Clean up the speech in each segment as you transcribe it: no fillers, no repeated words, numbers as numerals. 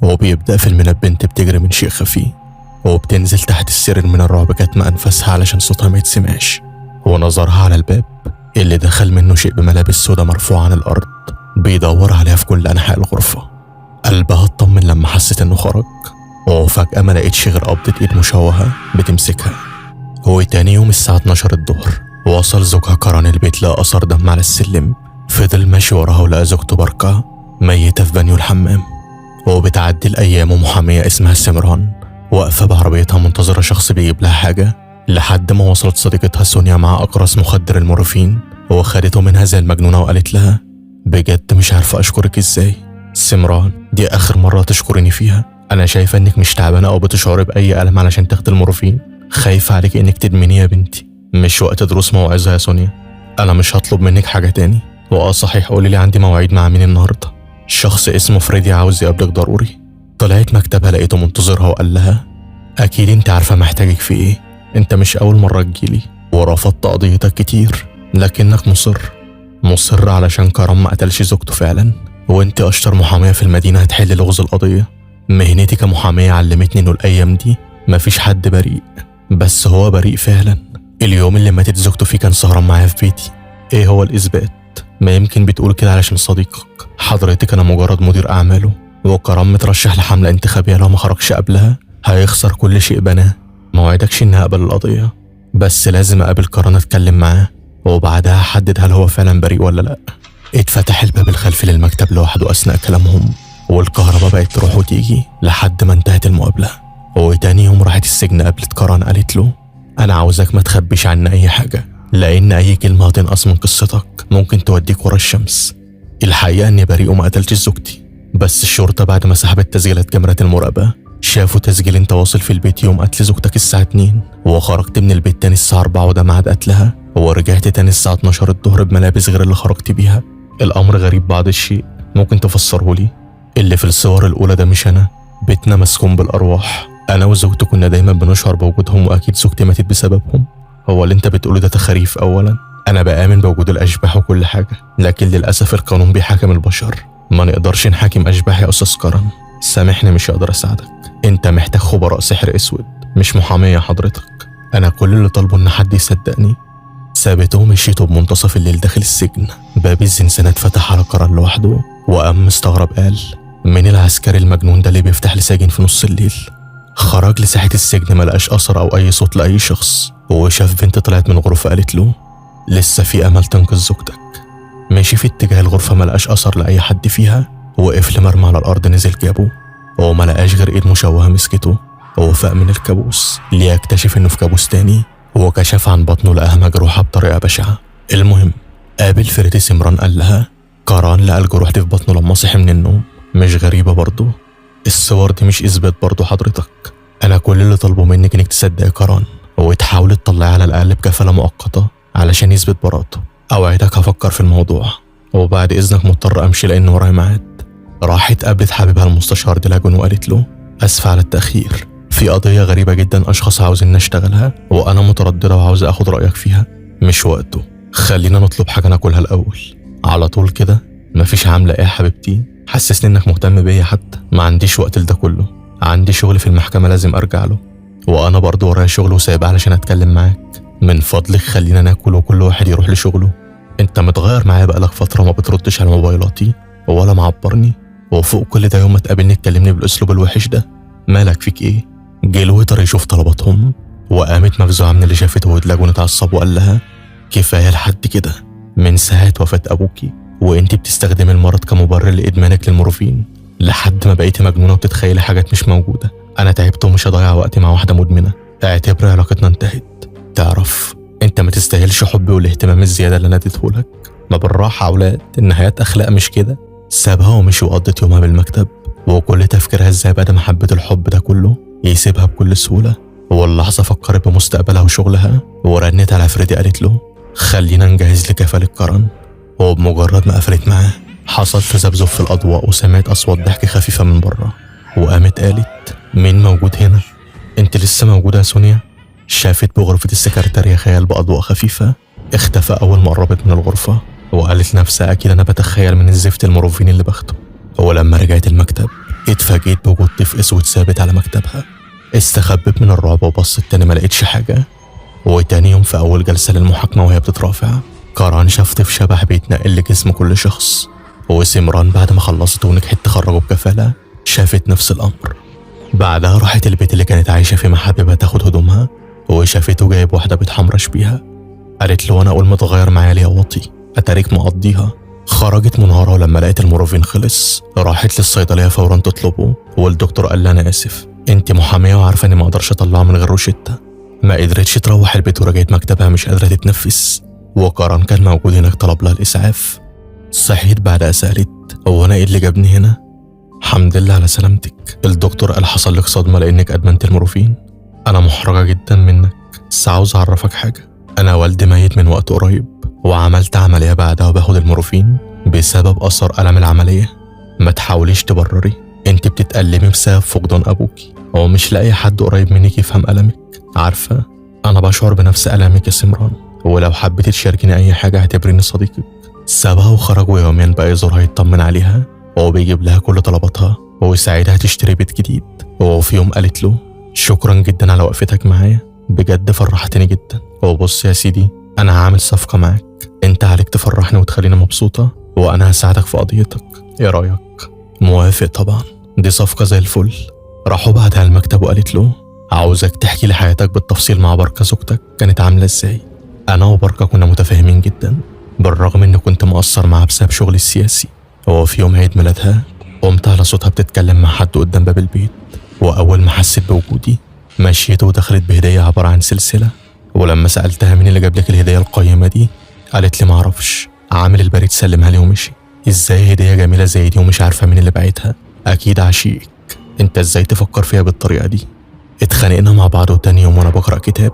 وبيبدأ فيلمنا ببنت بتجري من شيء خفي، وبتنزل تحت السرير من الرعب كاتمة أنفاسها علشان صوتها ما يتسمعش، ونظرها على الباب اللي دخل منه شيء بملابس سودا مرفوعة عن الأرض بيدور عليها في كل أنحاء الغرفة. قلبها اطمن لما حست إنه خرج، وفجأة ما لقيتش غير قبضة إيد مشوهة بتمسكها. وتاني يوم الساعة 12 الظهر وصل زوجها كران البيت، لقى أثر دم على السلم. فضل ماشي وراها ولقى زوجته بركة ميتة في بانيو الحمام. وبتعدي الأيام ومحامية اسمها سمران واقفة بعربيتها منتظرة شخص بيجيب لها حاجة، لحد ما وصلت صديقتها سونيا مع أقراص مخدر المورفين وخدته منها زي المجنونة وقالت لها بجد مش عارفة أشكرك إزاي سمران، دي آخر مرة تشكريني فيها. أنا شايفة إنك مش تعبانة أو بتشعري بأي ألم علشان تاخدي المورفين، خايفة عليك إنك تدمني يا بنتي. مش وقت دروس موعظة يا سونيا، أنا مش هطلب منك حاجة تاني. صحيح قولي لي عندي مواعيد مع مين النهاردة؟ شخص اسمه فريدي عاوز يقابلك ضروري. طلعت مكتبها لقيته منتظرها وقال لها أكيد أنت عارفة محتاجك في إيه، أنت مش أول مرة تجيلي ورفضت قضيتك كتير، لكنك مصر علشان كرم ما قتلش زوجته فعلا، وأنت أشطر محامية في المدينة هتحل لغز القضية. مهنتي كمحامية علمتني إنه الأيام دي مفيش حد بريء، بس هو بريء فعلا. اليوم اللي ماتت زوجته فيه كان سهران معايا في بيتي. إيه هو الإثبات؟ ما يمكن بتقول كده علشان صديقك، حضرتك أنا مجرد مدير أعماله، وكرم مترشح لحملة انتخابية لو ما خرجش قبلها هيخسر كل شيء بناه. ما وعدكش إني أقبل القضية، بس لازم أقابل كرم أتكلم معاه وبعدها أحدد هل هو فعلا بريء ولا لأ. اتفتح الباب الخلفي للمكتب لوحده أثناء كلامهم، والكهرباء بقت تروح وتيجي لحد ما انتهت المقابلة. وتاني يوم راحت السجن قابلت كرم، قالت له أنا عاوزك ما تخبيش عنا أي حاجة، لأن أي كلمة هتنقص من قصتك ممكن توديك ورا الشمس. الحقيقة إني بريء وما قتلتش زوجتي، بس الشرطة بعد ما سحبت تسجيلات كاميرات المراقبة شافوا تسجيل انت واصل في البيت يوم قتل زوجتك الساعة 2، وخرجت من البيت تاني الساعة 4 وده ميعاد قتلها، ورجعت تاني الساعة 12 الظهر بملابس غير اللي خرجت بيها. الأمر غريب بعض الشيء، ممكن تفسره لي؟ اللي في الصور الأولى ده مش أنا، بيتنا مسكون بالأرواح، أنا وزوجتي كنا دايما بنشعر بوجودهم، وأكيد زوجتي ماتت بسببهم. هو اللي انت بتقوله ده تخاريف. أولا أنا بآمن بوجود الأشباح وكل حاجة، لكن للأسف القانون بيحاكم البشر، ما نقدرش نحاكم أشباح يا أستاذ كرم. سامحني مش هقدر أساعدك، انت محتاج خبراء سحر أسود مش محامية حضرتك. أنا كل اللي طالبه إن حد يصدقني. سابته ومشيته بمنتصف الليل داخل السجن. باب الزنزانة اتفتح على كرم لوحده، وقام مستغرب قال مين العسكري المجنون ده اللي بيفتح لساجن في نص الليل؟ خرج لساحة السجن ملقاش أثر أو أي صوت لأي شخص، وشاف بنت طلعت من الغرفة قالت له لسه في أمل تنقذ زوجتك. مشي في اتجاه الغرفة ملقاش أثر لأي حد فيها، وقف لمرمى على الأرض نزل جابه، وملقاش غير إيد مشوهة مسكته، وفاق من الكابوس ليكتشف إنه في كابوس تاني، وكشف عن بطنه لقاها مجروحة بطريقة بشعة. المهم قابل فريدي سمران قال لها كران لقى الجروح دي في بطنه لما صحي من النوم. مش غريبة برضه؟ الصور دي مش إثبات برضه حضرتك. أنا كل اللي طالبه منك إنك تصدقي كران وتحاولي تطلعي على الأقل بكفالة مؤقتة علشان يثبت براءته. أوعدك هفكر في الموضوع، وبعد إذنك مضطر أمشي لأن ورايا ميعاد. راحت قابلت حبيبها المستشار ديلاجون وقالت له أسف على التأخير، في قضية غريبة جدا أشخاص عاوزين نشتغلها وأنا مترددة وعاوزة أخد رأيك فيها. مش وقته، خلينا نطلب حاجة ناكلها الأول. على طول كده؟ مفيش عاملة إيه يا حبيبتي؟ حسسني إنك مهتم بيا حتى. ما عنديش وقت لده كله، عندي شغل في المحكمة لازم أرجع له، وأنا برضه ورايا شغل وسايبها علشان أتكلم معاك. من فضلك خلينا ناكل وكل واحد يروح لشغله. أنت متغير معايا بقالك فترة، ما بتردش على موبايلاتي ولا معبرني، وفوق كل ده يوم ما تقابلني تكلمني بالأسلوب الوحش ده. مالك فيك إيه؟ جه الويتر يشوف طلباتهم، وقامت مفزوعة من اللي شافته ودلاجون اتعصب وقال لها كفاية لحد كده، من ساعة وفاة أبوكي وإنتي بتستخدمي المرض كمبرر لإدمانك للمورفين لحد ما بقيتي مجنونة وبتتخيلي حاجات مش موجودة. أنا تعبت ومش هضيع وقتي مع واحدة مدمنة، اعتبر علاقتنا انتهت. تعرف أنت ما تستاهلش حبي والاهتمام الزيادة اللي أنا اديتهولك. ما بالراحة يا أولاد، النهايات أخلاق مش كده. سابها ومشي وقضت يومها بالمكتب، وكل تفكيرها ازاي بعد ما حبت الحب ده كله يسيبها بكل سهولة. واللحظة فكرت بمستقبلها وشغلها، ورنت على فريدي قالت له خلينا نجهز لكفالة كرن. وبمجرد ما قفلت معاه حصل تذبذب في الأضواء، وسمعت أصوات ضحك خفيفة من بره، وقامت قالت مين موجود هنا؟ انت لسه موجودة يا سونيا؟ شافت بغرفة السكرتارية خيال بأضواء خفيفة اختفى أول ما قربت من الغرفة، وقالت نفسها أكيد أنا بتخيل من الزفت المورفين اللي باخده. ولما رجعت المكتب اتفاجئت بوجود طيف اسود ثابت على مكتبها. استخبت من الرعب وبصت تاني ما لقيتش حاجة. وتاني يوم في أول جلسة للمحاكمة وهي بتترافع، كاران شاف طيف شبح بيتنقل لجسم كل شخص. وسمران بعد ما خلصت ونجحت تخرجه بكفالة شافت نفس الأمر. بعدها راحت البيت اللي كانت عايشة فيه مع حبيبها تاخد هدومها، وشافته جايب واحدة بتحمرش بيها. قالت له أنا أقول متغير معايا ليه واطي، أتاريك مقضيها. خرجت منهارة، ولما لقيت المورفين خلص راحت للصيدلية فورا تطلبه، والدكتور قال لها أنا آسف، أنت محامية وعارفة إني ما أقدرش أطلعها من غير روشتة. ما قدرتش تروح البيت ورجعت مكتبها مش قادرة تتنفس. وكاران كان موجود هناك طلب لها الإسعاف. صحيت بعدها سألت هو أنا إيه اللي جابني هنا؟ الحمد لله على سلامتك، الدكتور قال حصل لك صدمة لأنك أدمنت المورفين. أنا محرجة جدا منك، بس عاوز أعرفك حاجة، أنا والدي ميت من وقت قريب وعملت عملية بعدها وباخد المورفين بسبب أثر ألم العملية. ما تحاوليش تبرري، انت بتتألمي بسبب فقدان أبوكي، هو مش لاقي حد قريب منك يفهم ألمك. عارفة أنا بشعر بنفس ألمك يا سمران، ولو حبيتي تشاركيني أي حاجة اعتبريني صديقك. سابها وخرجوا يوميا بقى يزورها يطمن عليها، وهو بيجيب لها كل طلباتها ويساعدها تشتري بيت جديد. وفي يوم قالت له شكرا جدا على وقفتك معايا، بجد فرحتني جدا. وبص يا سيدي أنا هعمل صفقة معاك، انت عليك تفرحني وتخليني مبسوطة، وأنا هساعدك في قضيتك، ايه رأيك؟ موافق طبعا، دي صفقة زي الفل. راحوا بعدها المكتب وقالت له عاوزك تحكي لي حياتك بالتفصيل مع بركة زوجتك كانت عاملة ازاي. أنا وبركة كنا متفاهمين جدا بالرغم إني كنت مقصر معاها بسبب شغلي السياسي. وفي يوم عيد ميلادها قمت على صوتها بتتكلم مع حد قدام باب البيت، وأول ما حست بوجودي مشيت ودخلت بهدية عبارة عن سلسلة. ولما سألتها مين اللي جاب لك الهدية القيمة دي قالت لي معرفش، عامل البريد سلمها لي ومشي. ازاي هدية جميلة زي دي ومش عارفة مين اللي باعتها؟ أكيد عشيقك، انت ازاي تفكر فيها بالطريقة دي؟ اتخانقنا مع بعض، وتاني يوم وانا بقرأ كتاب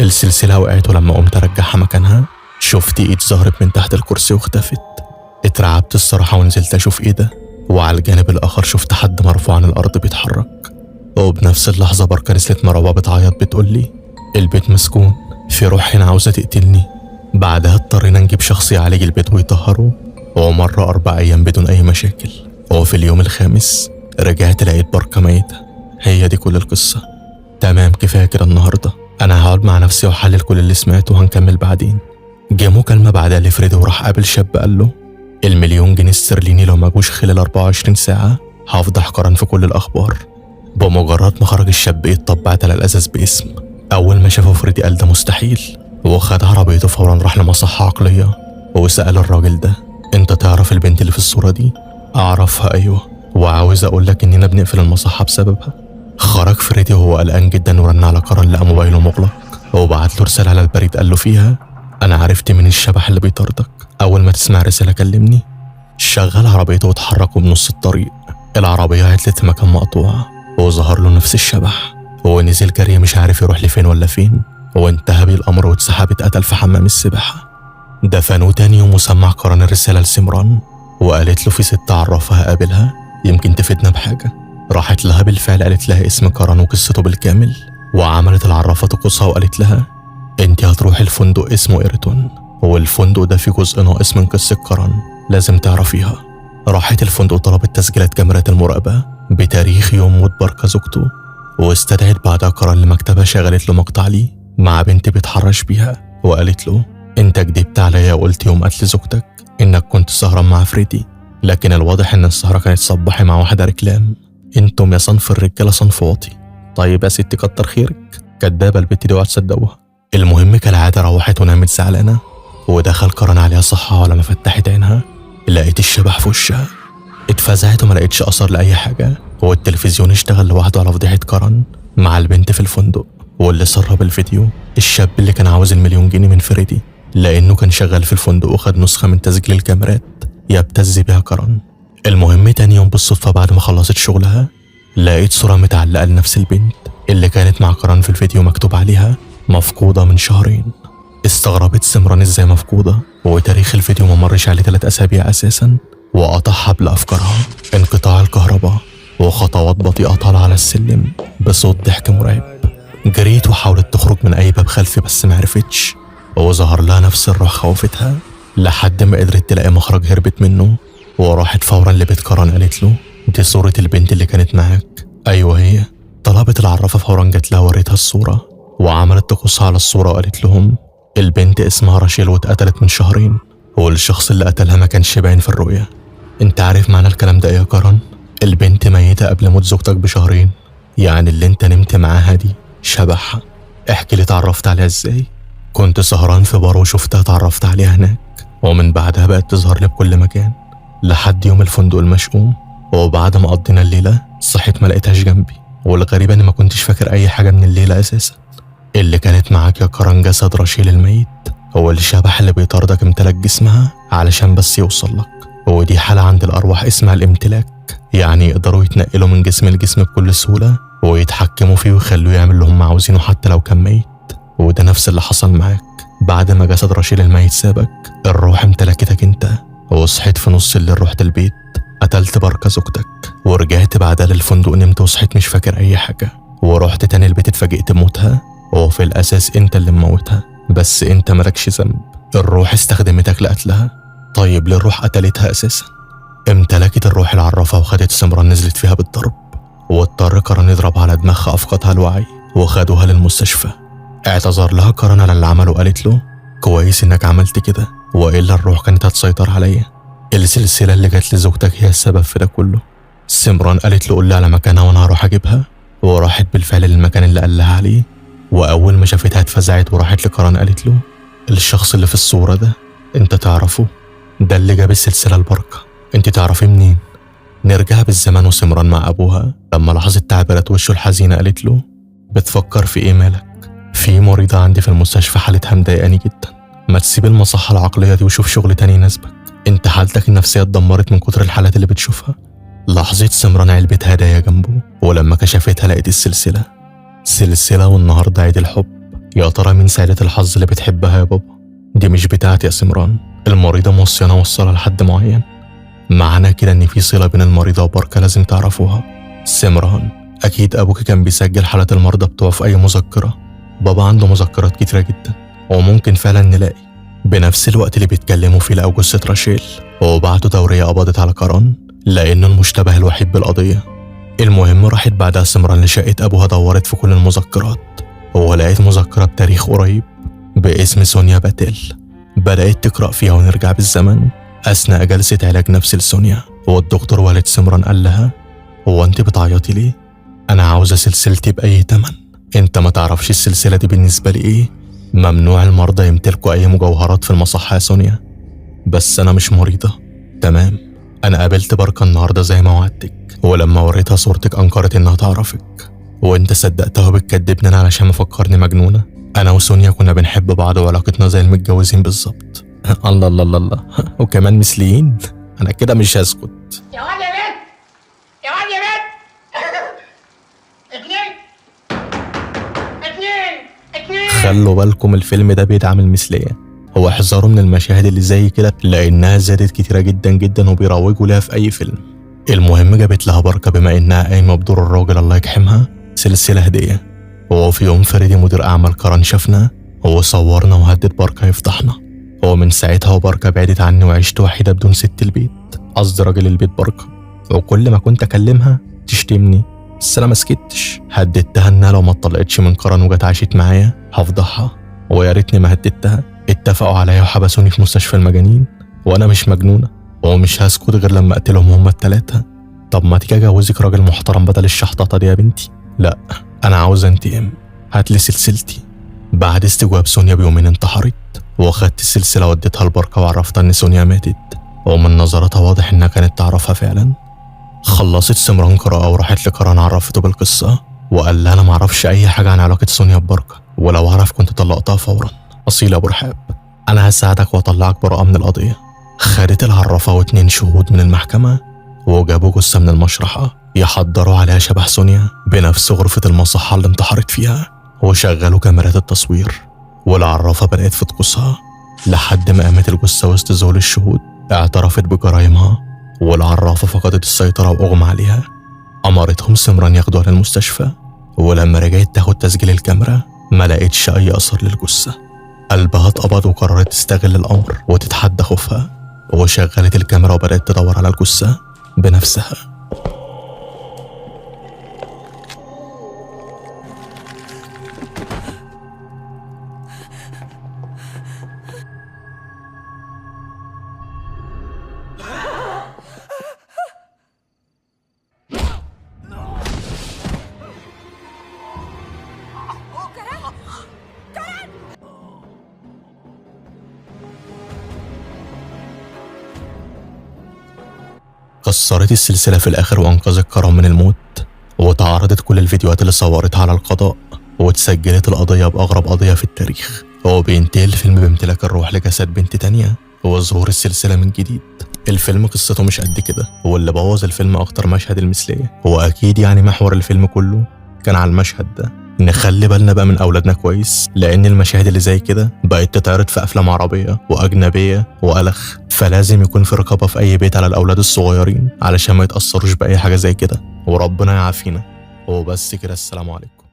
السلسلة وقعت، ولما قمت ارجعها مكانها شفت ايد ظهرت من تحت الكرسي واختفت. اترعبت الصراحة ونزلت اشوف ايه ده، وعلى الجانب الاخر شفت حد مرفوع عن الارض بيتحرك. وبنفس اللحظة بركة نزلت مرعوبة بتعيط بتقولي البيت مسكون، في روح هنا عاوزة تقتلني. بعدها اضطرينا نجيب شخص يعالج البيت ويطهره، ومر 4 أيام بدون أي مشاكل. وفي اليوم الخامس رجعت لقيت بركة ميتة. هي دي كل القصة. تمام كفاية كده النهاردة، أنا هقعد مع نفسي وأحلل كل اللي سمعته وهنكمل بعدين. جه مكالمة بعدها لفريد وراح قابل شاب قال له ال1,000,000 جنيه استرليني لو ما جوش خلال 24 ساعة هفضح قرن في كل الأخبار. بمجرد ما خرج الشاب اتطبعت على الأساس باسم. أول ما شافه فريدي قال ده مستحيل، وخد عربيته فورا راح لمصحة عقلية وسأل الراجل ده انت تعرف البنت اللي في الصورة دي؟ اعرفها ايوه، وعاوز اقول لك اننا بنقفل المصحة بسببها. خرج فريدي وهو قلقان جدا ورن على قرن لقى موبايله مغلق، وبعت له رسالة على البريد قال له فيها انا عرفت من الشبح اللي بيطاردك، اول ما تسمع رسالة كلمني. شغل عربيته واتحركوا بنص الطريق. العربية عطلت في مكان مقطوع وظهر له نفس الشبح، ونزل جري مش عارف يروح لفين ولا فين، وانتهى بيه الامر واتسحب اتقتل في حمام السباحة. دفنوه تاني يوم وسمع قرن الرسالة لسمران، وقالت له في ست عرفها قابلها يمكن تفيدنا بحاجة. راحت لها بالفعل قالت لها اسم قرن وقصته بالكامل، وعملت العرافة طقوسها وقالت لها انت هتروحي الفندق اسمه إيرتون، والفندق ده فيه جزء ناقص من قصة قرن لازم تعرفيها. راحت الفندق طلبت تسجيلات كاميرات المراقبة بتاريخ يوم موت بركة زوجته، واستدعت بعدها قرن لمكتبها شغلت له مقطع ليه مع بنت بيتحرش بيها، وقالت له انت كدبت عليا وقلت يوم قتل زوجتك انك كنت سهران مع فريدي، لكن الواضح ان السهرة كانت صباحي مع واحدة ركلام. انتم يا صنف الرجالة صنف واطي. طيب يا ستي كتر خيرك، كدابة البت دي وهتصدقوها. المهم كالعادة روحت ونامت زعلانة، ودخل قرن عليها صحة، ولما فتحت عينها لقيت الشبح في وشها. اتفزعت وما لقيتش اثر لاي حاجة، والتلفزيون اشتغل لوحده على فضيحة قرن مع البنت في الفندق. واللي سرب الفيديو الشاب اللي كان عاوز ال1,000,000 جنيه من فريدي، لانه كان شغال في الفندق وخد نسخة من تسجيل الكاميرات يبتز بها قرن. المهم تاني يوم بالصدفة بعد ما خلصت شغلها لقيت صورة متعلقة لنفس البنت اللي كانت مع قرن في الفيديو، مكتوب عليها مفقودة من 2 شهر. استغربت سمران ازاي مفقودة وتاريخ الفيديو ما مرش عليه 3 أسابيع اساسا، وقطع حبل افكارها انقطاع الكهرباء وخطوات بطيئة طالعة على السلم بصوت ضحك مرعب. جريت وحاولت تخرج من اي باب خلفي بس معرفتش، وظهر لها نفس الروح خوفتها لحد ما قدرت تلاقي مخرج هربت منه، وراحت فورا لبيت قرن قالت له دي صورة البنت اللي كانت معاك؟ أيوة هي. طلبت العرافة فورا جت لها وريتها الصورة، وعملت طقوسها على الصورة وقالت لهم البنت اسمها راشيل واتقتلت من شهرين، والشخص اللي قتلها ما كانش باين في الرؤية. انت عارف معنى الكلام ده ايه يا كرن؟ البنت ميتة قبل موت زوجتك بشهرين، يعني اللي انت نمت معاها دي شبحها. احكي لي اتعرفت عليها ازاي؟ كنت سهران في بار وشفتها اتعرفت عليها هناك، ومن بعدها بقت تظهر لي بكل مكان لحد يوم الفندق المشؤوم. وبعد ما قضينا الليلة صحيت ما لقيتهاش جنبي، والغريب اني ما كنتش فاكر اي حاجة من الليلة اساسا. اللي كانت معاك يا كرن جسد رشيل الميت، هو الشبح اللي بيطاردك امتلاك جسمها علشان بس يوصل لك. ودي حالة عند الأرواح اسمها الامتلاك، يعني يقدروا يتنقلوا من جسم لجسم بكل سهولة ويتحكموا فيه ويخلوه يعمل اللي هم عاوزينه حتى لو كان ميت. وده نفس اللي حصل معاك. بعد ما جسد رشيل الميت سابك، الروح امتلكتك انت، وصحيت في نص الليل رحت البيت، قتلت بركة زوجتك، ورجعت بعدها للفندق نمت وصحيت مش فاكر أي حاجة، ورحت تاني البيت اتفاجئت بموتها، وفي الأساس انت اللي مموتها، بس انت مالكش ذنب، الروح استخدمتك لقتلها. طيب ليه الروح قتلتها أساسا؟ امتلكت الروح العرافة وخدت سمران نزلت فيها بالضرب، واضطر كرن يضرب على دماغها أفقدها الوعي وخدوها للمستشفى. اعتذر لها كرن على اللي عمله وقالت له كويس انك عملت كده، وإلا الروح كانت هتسيطر عليا. السلسلة اللي جات لزوجتك هي السبب في ده كله. سمران قالت له قول لي على مكانها وانا هروح اجيبها، وراحت بالفعل للمكان اللي قال لها عليه. واول ما شافتها اتفزعت وراحت لكرن قالت له الشخص اللي في الصورة ده انت تعرفه؟ ده اللي جاب السلسلة البركة، انت تعرفيه منين؟ نرجع بالزمان وسمران مع ابوها لما لاحظت تعبيرات وشه الحزينة قالت له بتفكر في ايه مالك؟ في مريضة عندي في المستشفى حالتها مضايقاني جدا، ما تسيب المصحة العقلية دي وشوف شغل تاني يناسبك، انت حالتك النفسية اتدمرت من كتر الحالات اللي بتشوفها. لاحظت سمران علبة هدايا جنبه، ولما كشفتها لقيت السلسلة. سلسلة والنهاردة عيد الحب، يا ترى مين سعيدة الحظ اللي بتحبها يا بابا؟ دي مش بتاعتي يا سمران، المريضة موصيانا اوصلها لحد معين. معنى كده ان في صلة بين المريضة وبركة لازم تعرفوها. سمران اكيد ابوك كان بيسجل حالات المرضى بتوعه في اي مذكرة، بابا عنده مذكرات كتيرة جدا، وممكن فعلا نلاقي بنفس الوقت اللي بيتكلموا فيه لقوا جثة راشيل، وبعتوا دورية قبضت على كرن لأنه المشتبه الوحيد بالقضية. المهم راحت بعدها سمران لشقة أبوها، دورت في كل المذكرات ولقيت مذكرة بتاريخ قريب باسم سونيا باتيل. بدأت تقرأ فيها ونرجع بالزمن أثناء جلسة علاج نفسي لسونيا، والدكتور والد سمران قال لها هو أنت بتعيطي ليه؟ أنا عاوزة سلسلتي بأي تمن. أنت ما تعرفش السلسلة دي بالنسبة لي إيه؟ ممنوع المرضى يمتلكوا أي مجوهرات في المصحة يا سونيا. بس أنا مش مريضة. تمام، أنا قابلت بركة النهاردة زي ما وعدتك، ولما وريتها صورتك أنكرت إنها تعرفك، وأنت صدقتها وبتكدبني أنا علشان مفكرني مجنونة. أنا وسونيا كنا بنحب بعض وعلاقتنا زي المتجوزين بالظبط. الله الله الله الله، وكمان مثليين؟ أنا كده مش هسكت. يا واد يا بنت، يا واد يا بنت. اتنين. خلوا بالكم الفيلم ده بيدعم المثلية، هو احذروا من المشاهد اللي زي كده لأنها زادت كتيرة جدا جدا وبيروجوا لها في أي فيلم. المهم جابت لها بركة بما إنها قايمة بدور الراجل الله يجحمها سلسلة هدية. وفي يوم فريدي مدير أعمال كرن شافنا وصورنا وهدد بركة يفضحنا، ومن ساعتها وبركة بعدت عني وعشت وحيدة بدون ست البيت، قصدي راجل البيت بركة. وكل ما كنت أكلمها تشتمني، بس أنا مسكتش، هددتها إنها لو ما اتطلقتش من كرن وجت عاشت معايا هفضحها، ويا ريتني ما هددتها. اتفقوا عليا وحبسوني في مستشفى المجانين، وأنا مش مجنونة ومش هسكت غير لما أقتلهم هما التلاتة. طب ما تيجي أجوزك راجل محترم بدل الشحططة دي يا بنتي؟ لا، أنا عاوز انتقم، هاتلي سلسلتي. بعد استجواب سونيا بيومين انتحرت، واخدت السلسلة وديتها لبركة وعرفتها إن سونيا ماتت، ومن نظرتها واضح إنها كانت تعرفها فعلا. خلصت سمران قراءة وراحت لكرن عرفته بالقصة، وقال لها أنا معرفش أي حاجة عن علاقة سونيا ببركة، ولو أعرف كنت طلقتها فورا. أصيل أبو رحاب، أنا هساعدك وأطلعك براءة من القضية. خدت العرافة و2 شهود من المحكمة وجابوا جثة من المشرحة يحضروا عليها شبح سونيا بنفس غرفة المصحة اللي انتحرت فيها، وشغلوا كاميرات التصوير. والعرافة بدأت في طقوسها لحد ما قامت الجثة وسط ذهول الشهود اعترفت بجرائمها، والعرافة فقدت السيطرة وأغمى عليها. أمرتهم سمران ياخدوها للمستشفى، ولما رجعت تاخد تسجيل الكاميرا ما لقيتش أي أثر للجثة. قلبها اتقبض وقررت تستغل الأمر وتتحدى خوفها، وشغلت الكاميرا وبدأت تدور على الجثة بنفسها. اتأثرت السلسلة في الآخر وأنقذت كرام من الموت، وتعرضت كل الفيديوهات اللي صورتها على القضاء، واتسجلت القضية بأغرب قضية في التاريخ. وبينتهي الفيلم بامتلاك الروح لجسد بنت تانية وظهور السلسلة من جديد. الفيلم قصته مش قد كده، واللي بوظ الفيلم أكتر مشهد المثلية. هو أكيد يعني محور الفيلم كله كان على المشهد ده. نخلي بالنا بقى من أولادنا كويس، لأن المشاهد اللي زي كده بقت تتعرض في أفلام عربية وأجنبية وألخ، فلازم يكون في رقابة في أي بيت على الأولاد الصغيرين علشان ما يتأثروش بأي حاجة زي كده، وربنا يعافينا. وبس كده، السلام عليكم.